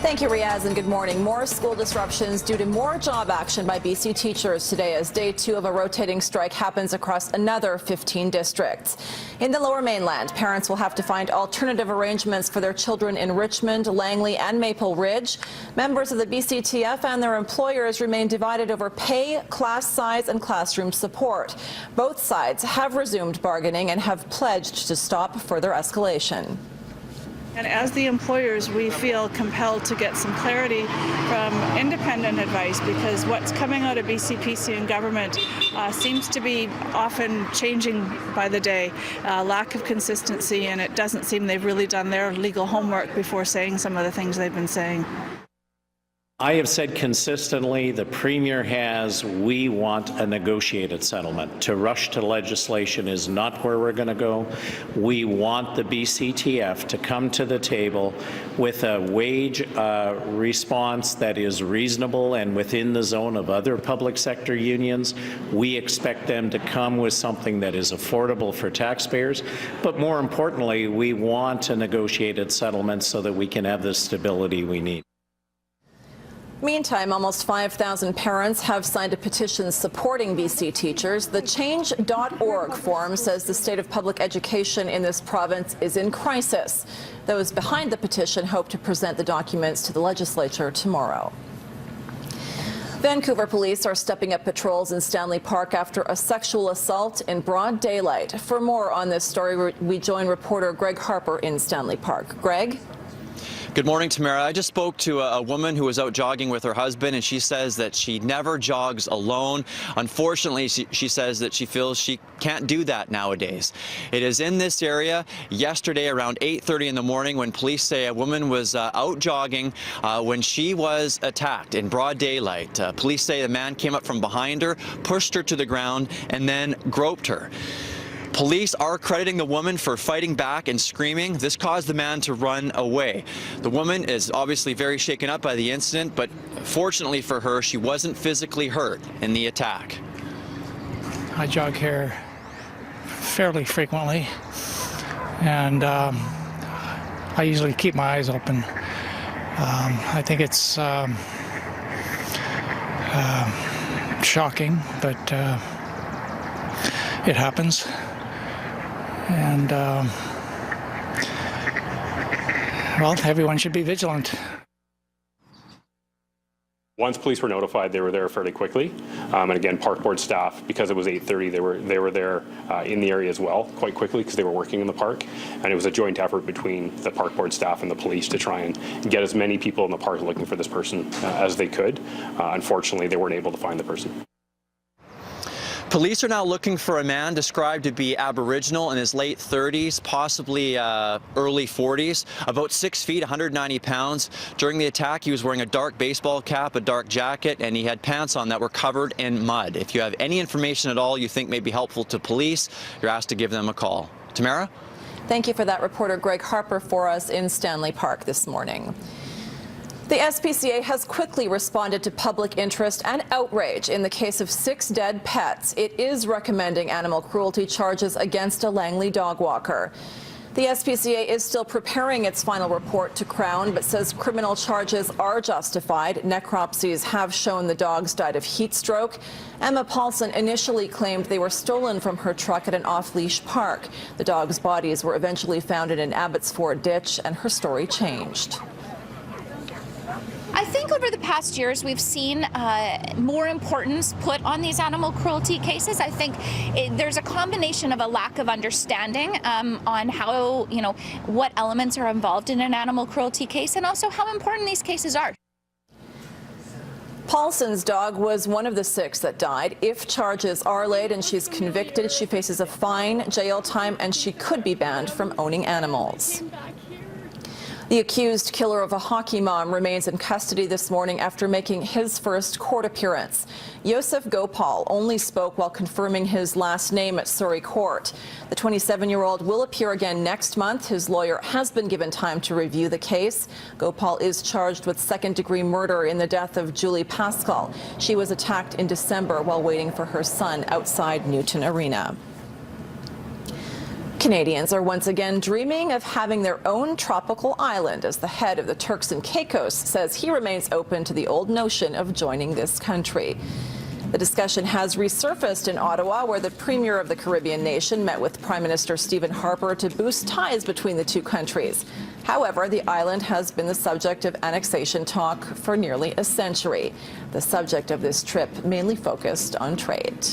Thank you, Riaz, and good morning. More school disruptions due to more job action by BC teachers today as day 2 of a rotating strike happens across another 15 districts. In the Lower Mainland, parents will have to find alternative arrangements for their children in Richmond, Langley and Maple Ridge. Members of the BCTF and their employers remain divided over pay, class size and classroom support. Both sides have resumed bargaining and have pledged to stop further escalation. And as the employers, we feel compelled to get some clarity from independent advice, because what's coming out of BCPC and government seems to be often changing by the day. Lack of consistency, and it doesn't seem they've really done their legal homework before saying some of the things they've been saying. I have said consistently, the Premier has, we want a negotiated settlement. To rush to legislation is not where we're going to go. We want the BCTF to come to the table with a wage response that is reasonable and within the zone of other public sector unions. We expect them to come with something that is affordable for taxpayers. But more importantly, we want a negotiated settlement so that we can have the stability we need. Meantime, almost 5,000 parents have signed a petition supporting BC teachers. The Change.org forum says the state of public education in this province is in crisis. Those behind the petition hope to present the documents to the legislature tomorrow. Vancouver police are stepping up patrols in Stanley Park after a sexual assault in broad daylight. For more on this story, we join reporter Greg Harper in Stanley Park. Greg? Good morning, Tamara. I just spoke to a woman who was out jogging with her husband, and she says that she never jogs alone. Unfortunately, she says that she feels she can't do that nowadays. It is in this area yesterday around 8:30 in the morning when police say a woman was out jogging when she was attacked in broad daylight. Police say the man came up from behind her, pushed her to the ground, and then groped her. Police are crediting the woman for fighting back and screaming. This caused the man to run away. The woman is obviously very shaken up by the incident, but fortunately for her, she wasn't physically hurt in the attack. I jog here fairly frequently, and I usually keep my eyes open. I think it's shocking, but it happens. And, well, everyone should be vigilant. Once police were notified, they were there fairly quickly. And again, park board staff, because it was 8:30, they were there in the area as well quite quickly because they were working in the park. And it was a joint effort between the park board staff and the police to try and get as many people in the park looking for this person as they could. Unfortunately, they weren't able to find the person. Police are now looking for a man described to be Aboriginal in his late 30s, possibly early 40s, about 6 feet, 190 pounds. During the attack, he was wearing a dark baseball cap, a dark jacket, and he had pants on that were covered in mud. If you have any information at all you think may be helpful to police, you're asked to give them a call. Tamara? Thank you for that, reporter Greg Harper, for us in Stanley Park this morning. The SPCA has quickly responded to public interest and outrage in the case of 6 dead pets. It is recommending animal cruelty charges against a Langley dog walker. The SPCA is still preparing its final report to Crown, but says criminal charges are justified. Necropsies have shown the dogs died of heat stroke. Emma Paulson initially claimed they were stolen from her truck at an off-leash park. The dogs' bodies were eventually found in an Abbotsford ditch, and her story changed. I think over the past years we've seen more importance put on these animal cruelty cases. I think there's a combination of a lack of understanding on how, what elements are involved in an animal cruelty case, and also how important these cases are. Paulson's dog was one of the 6 that died. If charges are laid and she's convicted, she faces a fine, jail time, and she could be banned from owning animals. The accused killer of a hockey mom remains in custody this morning after making his first court appearance. Yosef Gopal only spoke while confirming his last name at Surrey Court. The 27-year-old will appear again next month. His lawyer has been given time to review the case. Gopal is charged with second-degree murder in the death of Julie Pascal. She was attacked in December while waiting for her son outside Newton Arena. Canadians are once again dreaming of having their own tropical island, as the head of the Turks and Caicos says he remains open to the old notion of joining this country. The discussion has resurfaced in Ottawa, where the Premier of the Caribbean nation met with Prime Minister Stephen Harper to boost ties between the two countries. However, the island has been the subject of annexation talk for nearly a century. The subject of this trip mainly focused on trade.